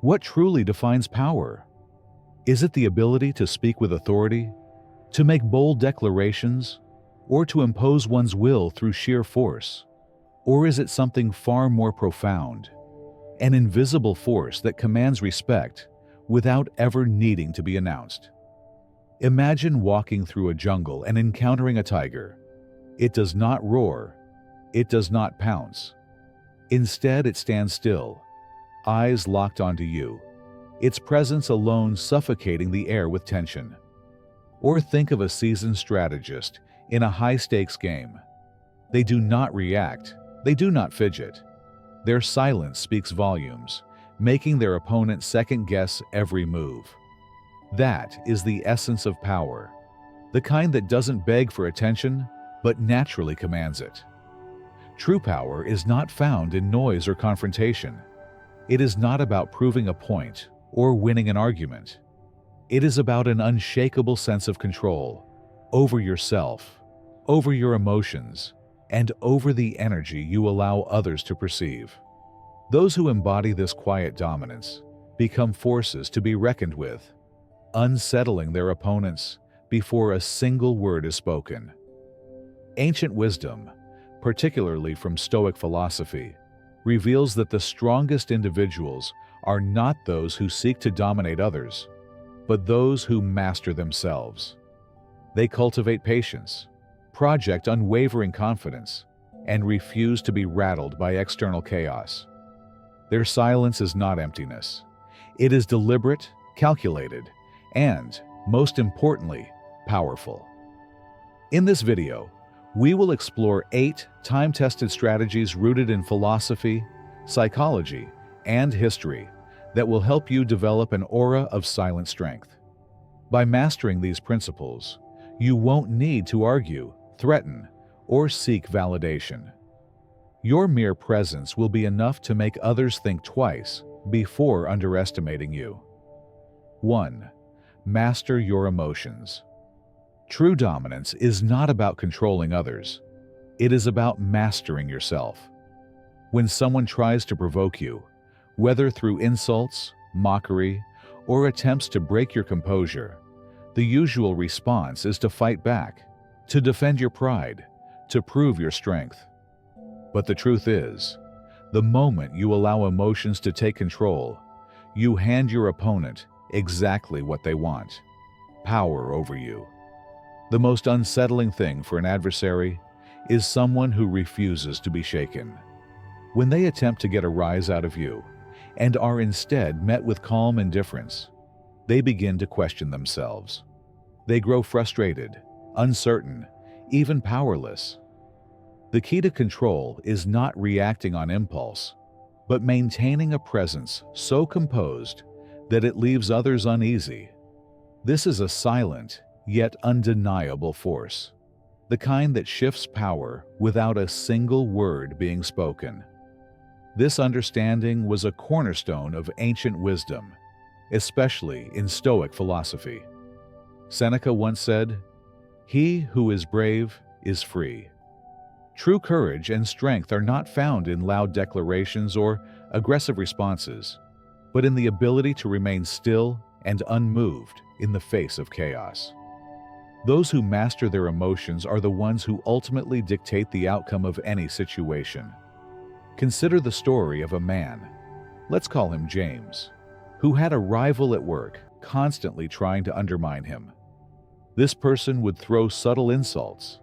What truly defines power? Is it the ability to speak with authority, to make bold declarations, or to impose one's will through sheer force? Or is it something far more profound, an invisible force that commands respect without ever needing to be announced? Imagine walking through a jungle and encountering a tiger. It does not roar, it does not pounce. Instead, it stands still, eyes locked onto you, its presence alone suffocating the air with tension. Or think of a seasoned strategist in a high-stakes game. They do not react, they do not fidget. Their silence speaks volumes, making their opponent second-guess every move. That is the essence of power, the kind that doesn't beg for attention, but naturally commands it. True power is not found in noise or confrontation. It is not about proving a point or winning an argument. It is about an unshakable sense of control over yourself, over your emotions, and over the energy you allow others to perceive. Those who embody this quiet dominance become forces to be reckoned with, unsettling their opponents before a single word is spoken. Ancient wisdom, particularly from Stoic philosophy, reveals that the strongest individuals are not those who seek to dominate others, but those who master themselves. They cultivate patience, project unwavering confidence, and refuse to be rattled by external chaos. Their silence is not emptiness. It is deliberate, calculated, and, most importantly, powerful. In this video, we will explore 8 time-tested strategies rooted in philosophy, psychology, and history that will help you develop an aura of silent strength. By mastering these principles, you won't need to argue, threaten, or seek validation. Your mere presence will be enough to make others think twice before underestimating you. 1. Master your emotions. True dominance is not about controlling others. It is about mastering yourself. When someone tries to provoke you, whether through insults, mockery, or attempts to break your composure, the usual response is to fight back, to defend your pride, to prove your strength. But the truth is, the moment you allow emotions to take control, you hand your opponent exactly what they want: power over you. The most unsettling thing for an adversary is someone who refuses to be shaken. When they attempt to get a rise out of you and are instead met with calm indifference, they begin to question themselves. They grow frustrated, uncertain, even powerless. The key to control is not reacting on impulse, but maintaining a presence so composed that it leaves others uneasy. This is a silent, yet undeniable force, the kind that shifts power without a single word being spoken. This understanding was a cornerstone of ancient wisdom, especially in Stoic philosophy. Seneca once said, "He who is brave is free." True courage and strength are not found in loud declarations or aggressive responses, but in the ability to remain still and unmoved in the face of chaos. Those who master their emotions are the ones who ultimately dictate the outcome of any situation. Consider the story of a man, let's call him James, who had a rival at work constantly trying to undermine him. This person would throw subtle insults,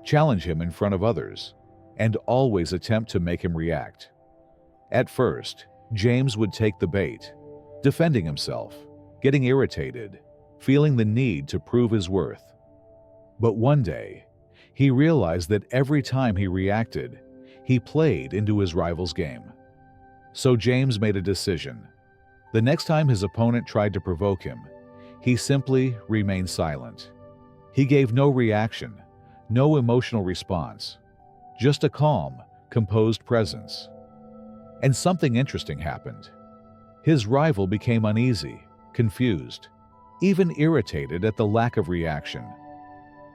challenge him in front of others, and always attempt to make him react. At first, James would take the bait, defending himself, getting irritated, feeling the need to prove his worth. But one day, he realized that every time he reacted, he played into his rival's game. So James made a decision. The next time his opponent tried to provoke him, he simply remained silent. He gave no reaction, no emotional response, just a calm, composed presence. And something interesting happened. His rival became uneasy, confused, even irritated at the lack of reaction.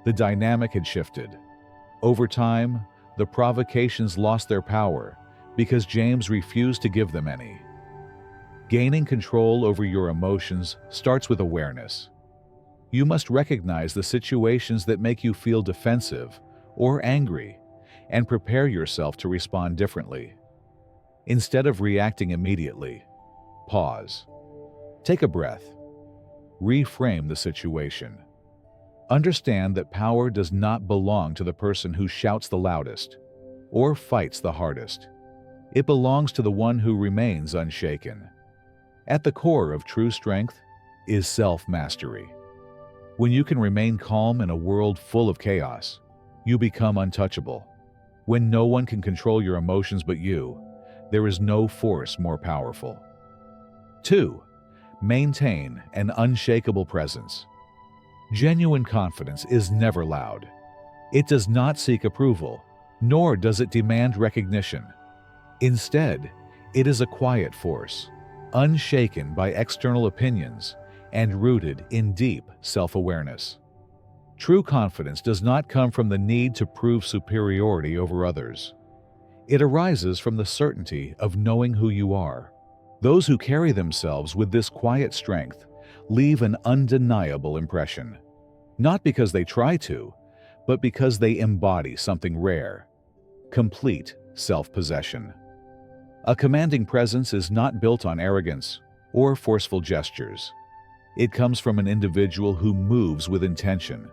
The dynamic had shifted. Over time, the provocations lost their power because James refused to give them any. Gaining control over your emotions starts with awareness. You must recognize the situations that make you feel defensive or angry and prepare yourself to respond differently. Instead of reacting immediately, pause. Take a breath. Reframe the situation. Understand that power does not belong to the person who shouts the loudest or fights the hardest. It belongs to the one who remains unshaken. At the core of true strength is self-mastery. When you can remain calm in a world full of chaos, you become untouchable. When no one can control your emotions but you, there is no force more powerful. 2. Maintain an unshakable presence. Genuine confidence is never loud. It does not seek approval, nor does it demand recognition. Instead, it is a quiet force, unshaken by external opinions and rooted in deep self-awareness. True confidence does not come from the need to prove superiority over others. It arises from the certainty of knowing who you are. Those who carry themselves with this quiet strength leave an undeniable impression, not because they try to, but because they embody something rare: complete self-possession. A commanding presence is not built on arrogance or forceful gestures. It comes from an individual who moves with intention,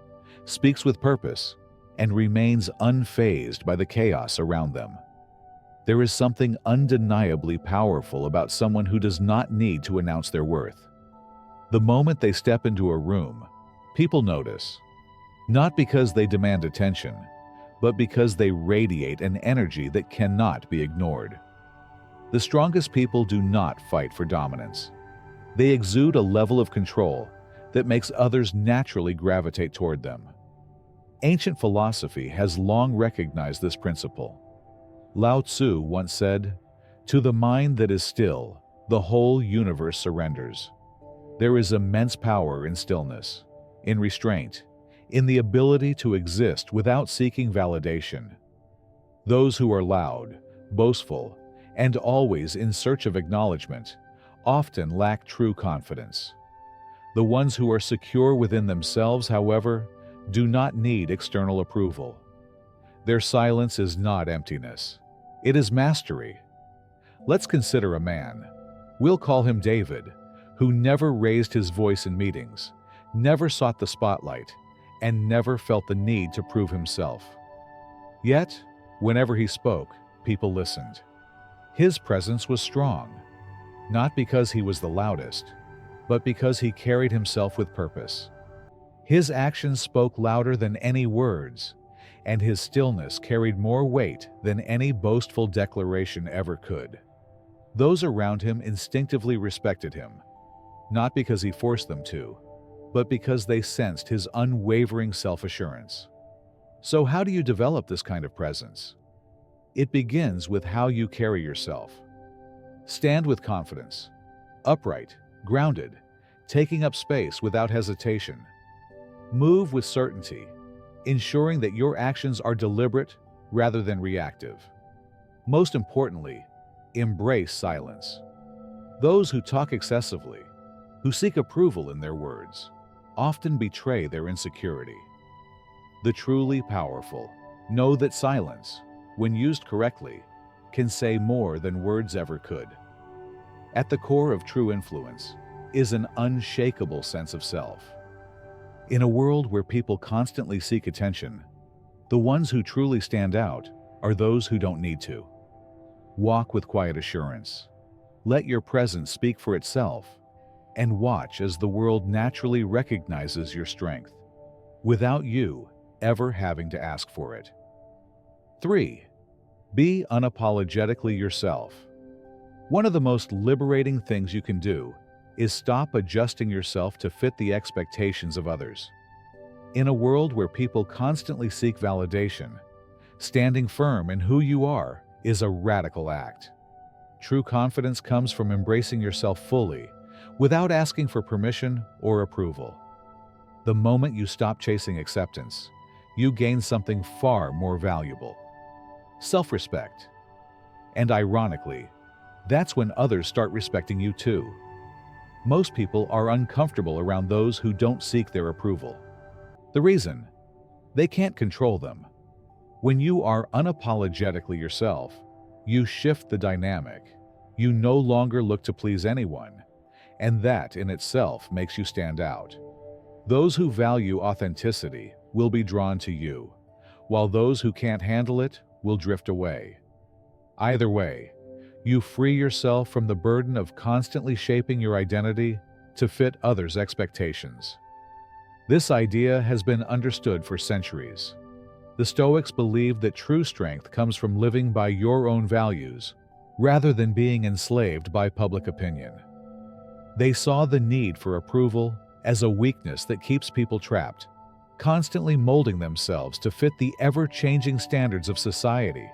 speaks with purpose, and remains unfazed by the chaos around them. There is something undeniably powerful about someone who does not need to announce their worth. The moment they step into a room, people notice, not because they demand attention, but because they radiate an energy that cannot be ignored. The strongest people do not fight for dominance. They exude a level of control that makes others naturally gravitate toward them. Ancient philosophy has long recognized this principle. Lao Tzu once said, "To the mind that is still, the whole universe surrenders." There is immense power in stillness, in restraint, in the ability to exist without seeking validation. Those who are loud, boastful, and always in search of acknowledgement often lack true confidence. The ones who are secure within themselves, however, do not need external approval. Their silence is not emptiness. It is mastery. Let's consider a man. We'll call him David, who never raised his voice in meetings, never sought the spotlight, and never felt the need to prove himself. Yet, whenever he spoke, people listened. His presence was strong, not because he was the loudest, but because he carried himself with purpose. His actions spoke louder than any words, and his stillness carried more weight than any boastful declaration ever could. Those around him instinctively respected him, not because he forced them to, but because they sensed his unwavering self-assurance. So how do you develop this kind of presence? It begins with how you carry yourself. Stand with confidence, upright, grounded, taking up space without hesitation. Move with certainty, ensuring that your actions are deliberate rather than reactive. Most importantly, embrace silence. Those who talk excessively, who seek approval in their words, often betray their insecurity. The truly powerful know that silence, when used correctly, can say more than words ever could. At the core of true influence is an unshakable sense of self. In a world where people constantly seek attention, the ones who truly stand out are those who don't need to. Walk with quiet assurance. Let your presence speak for itself, and watch as the world naturally recognizes your strength, without you ever having to ask for it. 3. Be unapologetically yourself. One of the most liberating things you can do is stop adjusting yourself to fit the expectations of others. In a world where people constantly seek validation, standing firm in who you are is a radical act. True confidence comes from embracing yourself fully, without asking for permission or approval. The moment you stop chasing acceptance, you gain something far more valuable: self-respect. And ironically, that's when others start respecting you too. Most people are uncomfortable around those who don't seek their approval. The reason? They can't control them. When you are unapologetically yourself, you shift the dynamic. You no longer look to please anyone, and that in itself makes you stand out. Those who value authenticity will be drawn to you, while those who can't handle it will drift away. Either way, you free yourself from the burden of constantly shaping your identity to fit others' expectations. This idea has been understood for centuries. The Stoics believed that true strength comes from living by your own values, rather than being enslaved by public opinion. They saw the need for approval as a weakness that keeps people trapped, constantly molding themselves to fit the ever-changing standards of society.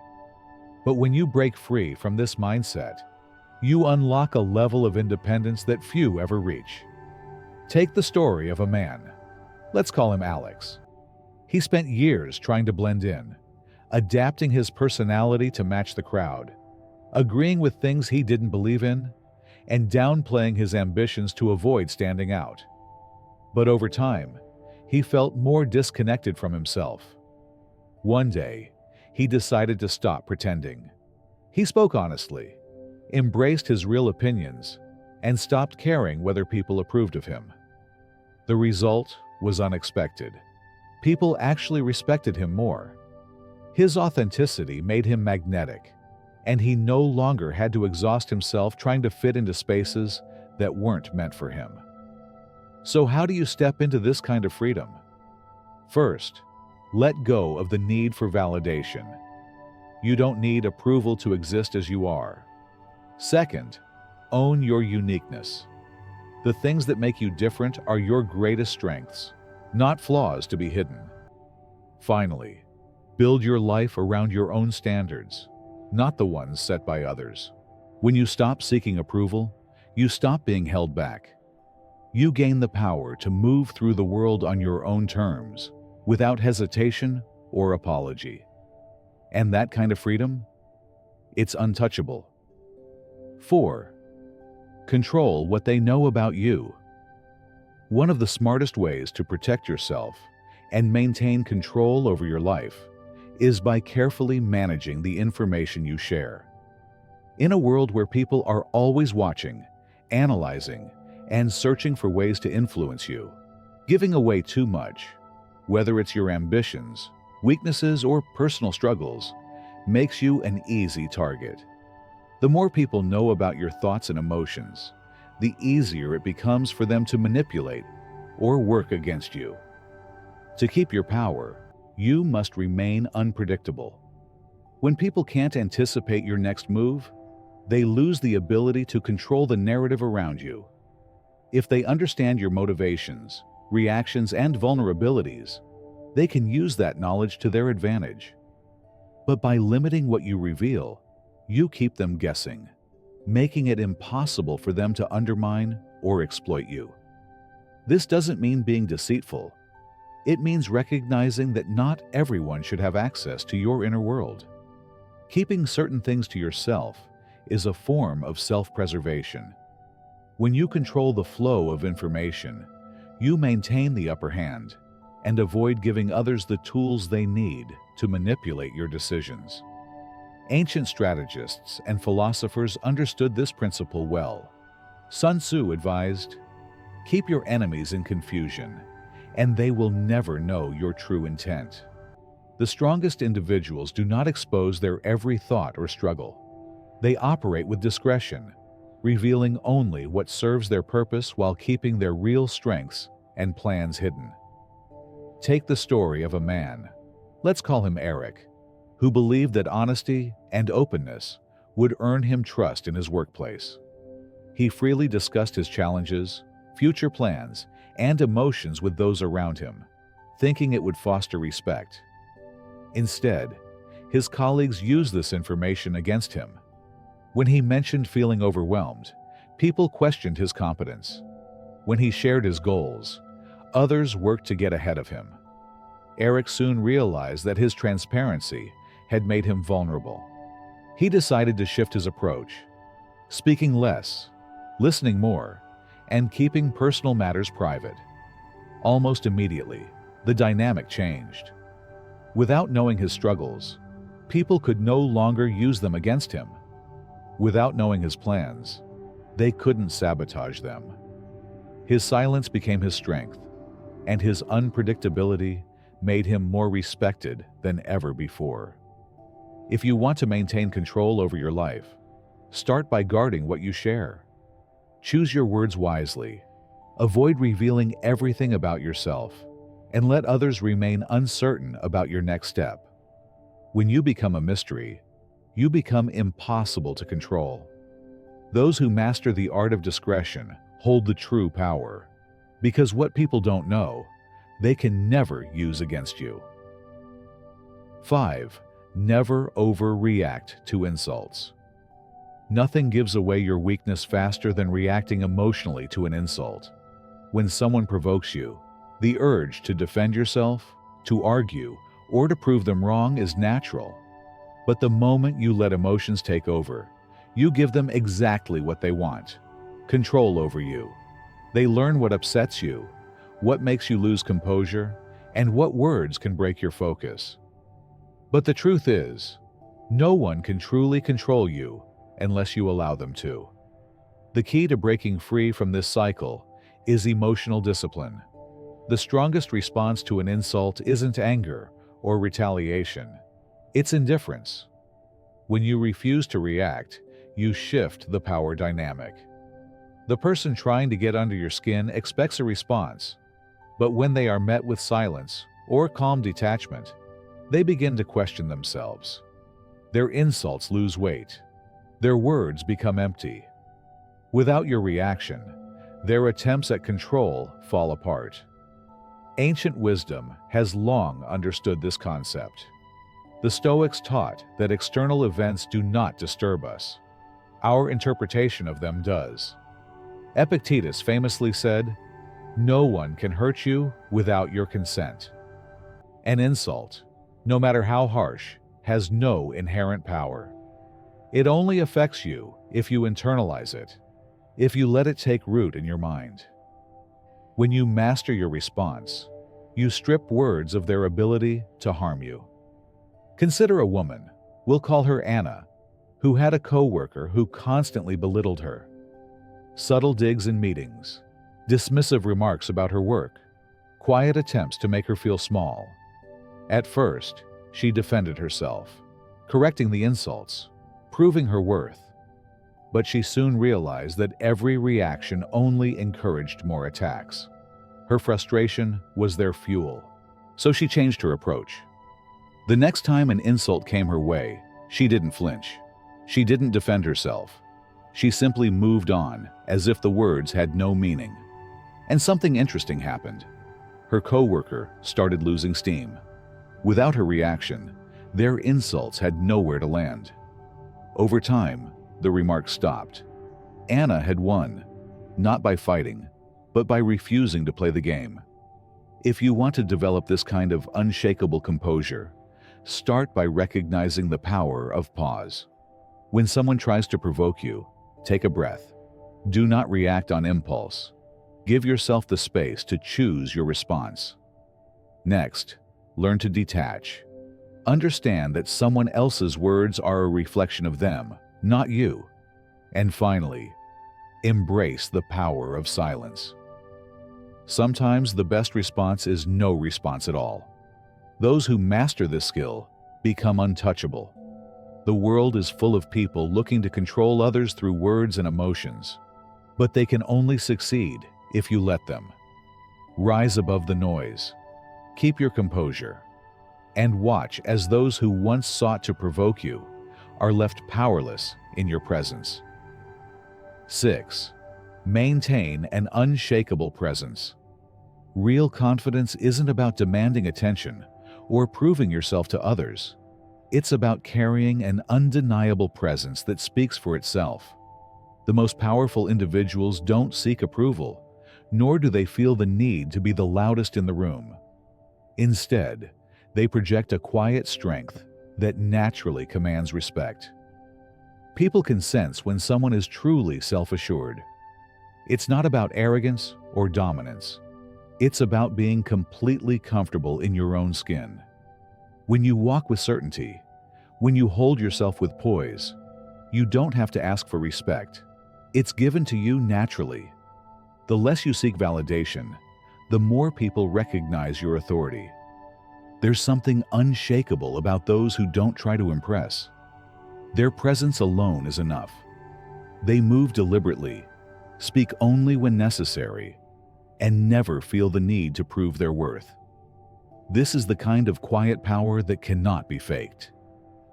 But when you break free from this mindset, you unlock a level of independence that few ever reach. Take the story of a man. Let's call him Alex. He spent years trying to blend in, adapting his personality to match the crowd, agreeing with things he didn't believe in, and downplaying his ambitions to avoid standing out. But over time, he felt more disconnected from himself. One day, he decided to stop pretending. He spoke honestly, embraced his real opinions, and stopped caring whether people approved of him. The result was unexpected. People actually respected him more. His authenticity made him magnetic, and he no longer had to exhaust himself trying to fit into spaces that weren't meant for him. So how do you step into this kind of freedom? First, let go of the need for validation. You don't need approval to exist as you are. Second, own your uniqueness. The things that make you different are your greatest strengths, not flaws to be hidden. Finally, build your life around your own standards, not the ones set by others. When you stop seeking approval, you stop being held back. You gain the power to move through the world on your own terms, without hesitation or apology. And that kind of freedom? It's untouchable. 4. Control what they know about you. One of the smartest ways to protect yourself and maintain control over your life is by carefully managing the information you share. In a world where people are always watching, analyzing, and searching for ways to influence you, giving away too much, whether it's your ambitions, weaknesses, or personal struggles, makes you an easy target. The more people know about your thoughts and emotions, the easier it becomes for them to manipulate or work against you. To keep your power, you must remain unpredictable. When people can't anticipate your next move, they lose the ability to control the narrative around you. If they understand your motivations, reactions, and vulnerabilities, they can use that knowledge to their advantage. But by limiting what you reveal, you keep them guessing, making it impossible for them to undermine or exploit you. This doesn't mean being deceitful. It means recognizing that not everyone should have access to your inner world. Keeping certain things to yourself is a form of self-preservation. When you control the flow of information, you maintain the upper hand and avoid giving others the tools they need to manipulate your decisions. Ancient strategists and philosophers understood this principle well. Sun Tzu advised, "Keep your enemies in confusion, and they will never know your true intent." The strongest individuals do not expose their every thought or struggle. They operate with discretion, revealing only what serves their purpose while keeping their real strengths and plans hidden. Take the story of a man, let's call him Eric, who believed that honesty and openness would earn him trust in his workplace. He freely discussed his challenges, future plans, and emotions with those around him, thinking it would foster respect. Instead, his colleagues used this information against him. When he mentioned feeling overwhelmed, people questioned his competence. When he shared his goals, others worked to get ahead of him. Eric soon realized that his transparency had made him vulnerable. He decided to shift his approach. speaking less, listening more, and keeping personal matters private. Almost immediately, the dynamic changed. Without knowing his struggles, people could no longer use them against him. Without knowing his plans, they couldn't sabotage them. His silence became his strength, and his unpredictability made him more respected than ever before. If you want to maintain control over your life, start by guarding what you share. Choose your words wisely. Avoid revealing everything about yourself, and let others remain uncertain about your next step. When you become a mystery, you become impossible to control. Those who master the art of discretion hold the true power, because what people don't know, they can never use against you. 5. Never overreact to insults. Nothing gives away your weakness faster than reacting emotionally to an insult. When someone provokes you, the urge to defend yourself, to argue, or to prove them wrong is natural. But the moment you let emotions take over, you give them exactly what they want: control over you. They learn what upsets you, what makes you lose composure, and what words can break your focus. But the truth is, no one can truly control you unless you allow them to. The key to breaking free from this cycle is emotional discipline. The strongest response to an insult isn't anger or retaliation. It's indifference. When you refuse to react, you shift the power dynamic. The person trying to get under your skin expects a response, but when they are met with silence or calm detachment, they begin to question themselves. Their insults lose weight. Their words become empty. Without your reaction, their attempts at control fall apart. Ancient wisdom has long understood this concept. The Stoics taught that external events do not disturb us. Our interpretation of them does. Epictetus famously said, "No one can hurt you without your consent." An insult, no matter how harsh, has no inherent power. It only affects you if you internalize it, if you let it take root in your mind. When you master your response, you strip words of their ability to harm you. Consider a woman, we'll call her Anna, who had a coworker who constantly belittled her. Subtle digs in meetings, dismissive remarks about her work, quiet attempts to make her feel small. At first, she defended herself, correcting the insults, proving her worth. But she soon realized that every reaction only encouraged more attacks. Her frustration was their fuel, so she changed her approach. The next time an insult came her way, she didn't flinch. She didn't defend herself. She simply moved on as if the words had no meaning. And something interesting happened. Her coworker started losing steam. Without her reaction, their insults had nowhere to land. Over time, the remarks stopped. Anna had won, not by fighting, but by refusing to play the game. If you want to develop this kind of unshakable composure, start by recognizing the power of pause. When someone tries to provoke you, take a breath. Do not react on impulse. Give yourself the space to choose your response. Next, learn to detach. Understand that someone else's words are a reflection of them, not you. And finally, embrace the power of silence. Sometimes the best response is no response at all. Those who master this skill become untouchable. The world is full of people looking to control others through words and emotions, but they can only succeed if you let them. Rise above the noise. Keep your composure. And watch as those who once sought to provoke you are left powerless in your presence. 6. Maintain an unshakable presence. Real confidence isn't about demanding attention or proving yourself to others. It's about carrying an undeniable presence that speaks for itself. The most powerful individuals don't seek approval, nor do they feel the need to be the loudest in the room. Instead, they project a quiet strength that naturally commands respect. People can sense when someone is truly self-assured. It's not about arrogance or dominance. It's about being completely comfortable in your own skin. When you walk with certainty, when you hold yourself with poise, you don't have to ask for respect. It's given to you naturally. The less you seek validation, the more people recognize your authority. There's something unshakable about those who don't try to impress. Their presence alone is enough. They move deliberately, speak only when necessary, and never feel the need to prove their worth. This is the kind of quiet power that cannot be faked,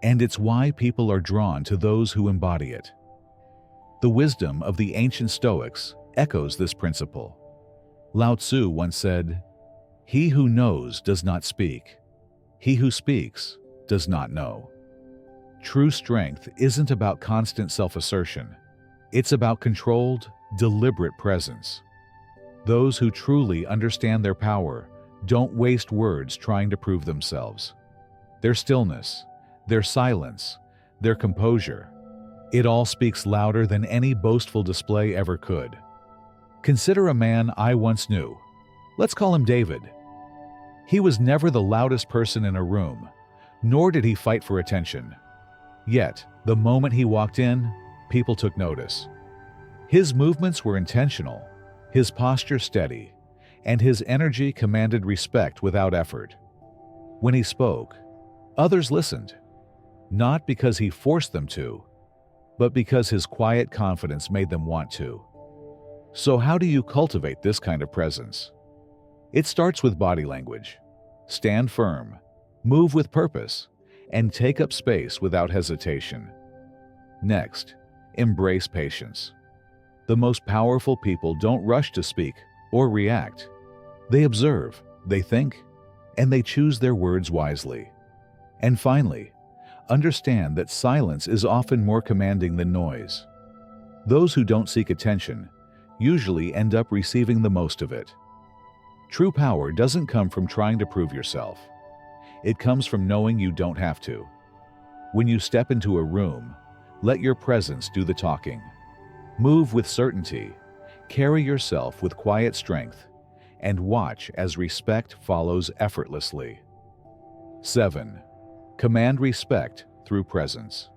and it's why people are drawn to those who embody it. The wisdom of the ancient Stoics echoes this principle. Lao Tzu once said, "He who knows does not speak. He who speaks does not know." True strength isn't about constant self-assertion. It's about controlled, deliberate presence. Those who truly understand their power don't waste words trying to prove themselves. Their stillness, their silence, their composure, it all speaks louder than any boastful display ever could. Consider a man I once knew. Let's call him David. He was never the loudest person in a room, nor did he fight for attention. Yet, the moment he walked in, people took notice. His movements were intentional, his posture steady, and his energy commanded respect without effort. When he spoke, others listened, not because he forced them to, but because his quiet confidence made them want to. So how do you cultivate this kind of presence? It starts with body language. Stand firm, move with purpose, and take up space without hesitation. Next, embrace patience. The most powerful people don't rush to speak or react. They observe, they think, and they choose their words wisely. And finally, understand that silence is often more commanding than noise. Those who don't seek attention usually end up receiving the most of it. True power doesn't come from trying to prove yourself. It comes from knowing you don't have to. When you step into a room, let your presence do the talking. Move with certainty, carry yourself with quiet strength, and watch as respect follows effortlessly. 7. Command respect through presence.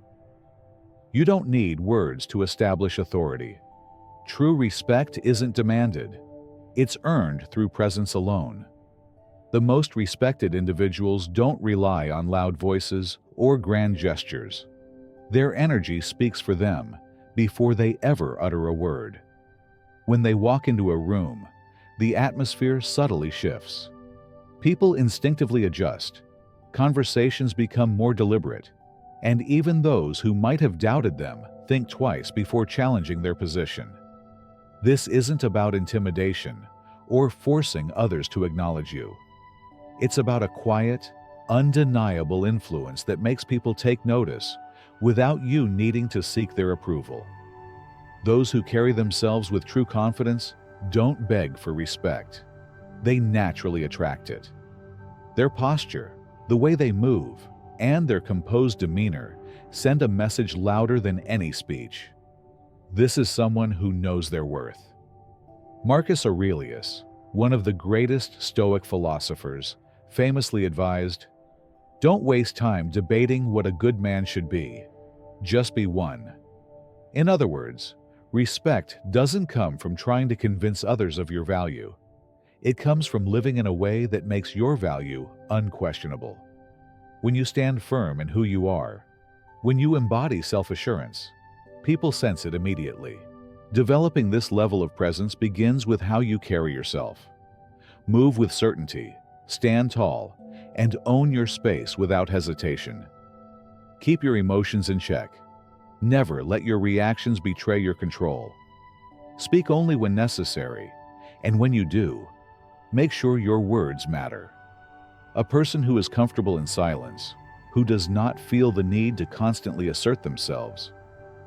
You don't need words to establish authority. True respect isn't demanded. It's earned through presence alone. The most respected individuals don't rely on loud voices or grand gestures. Their energy speaks for them before they ever utter a word. When they walk into a room, the atmosphere subtly shifts. People instinctively adjust, conversations become more deliberate, and even those who might have doubted them think twice before challenging their position. This isn't about intimidation or forcing others to acknowledge you. It's about a quiet, undeniable influence that makes people take notice without you needing to seek their approval. Those who carry themselves with true confidence don't beg for respect. They naturally attract it. Their posture, the way they move, and their composed demeanor send a message louder than any speech. This is someone who knows their worth. Marcus Aurelius, one of the greatest Stoic philosophers, famously advised, "Don't waste time debating what a good man should be. Just be one." In other words, respect doesn't come from trying to convince others of your value. It comes from living in a way that makes your value unquestionable. When you stand firm in who you are, when you embody self-assurance, people sense it immediately. Developing this level of presence begins with how you carry yourself. Move with certainty, stand tall, and own your space without hesitation. Keep your emotions in check. Never let your reactions betray your control. Speak only when necessary, and when you do, make sure your words matter. A person who is comfortable in silence, who does not feel the need to constantly assert themselves,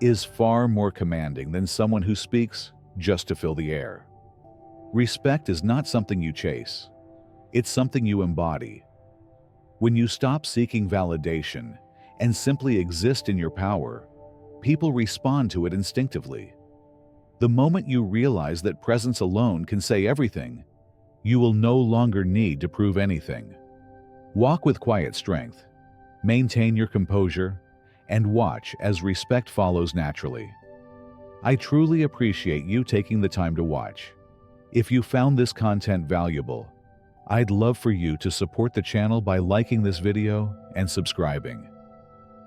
is far more commanding than someone who speaks just to fill the air. Respect is not something you chase. It's something you embody. When you stop seeking validation and simply exist in your power, people respond to it instinctively. The moment you realize that presence alone can say everything, you will no longer need to prove anything. Walk with quiet strength, maintain your composure, and watch as respect follows naturally. I truly appreciate you taking the time to watch. If you found this content valuable, I'd love for you to support the channel by liking this video and subscribing.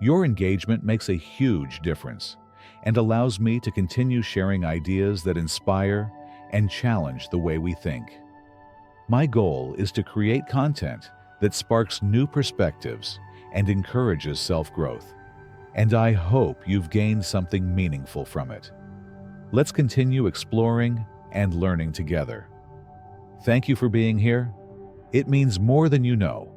Your engagement makes a huge difference and allows me to continue sharing ideas that inspire and challenge the way we think. My goal is to create content that sparks new perspectives and encourages self-growth, and I hope you've gained something meaningful from it. Let's continue exploring and learning together. Thank you for being here. It means more than you know.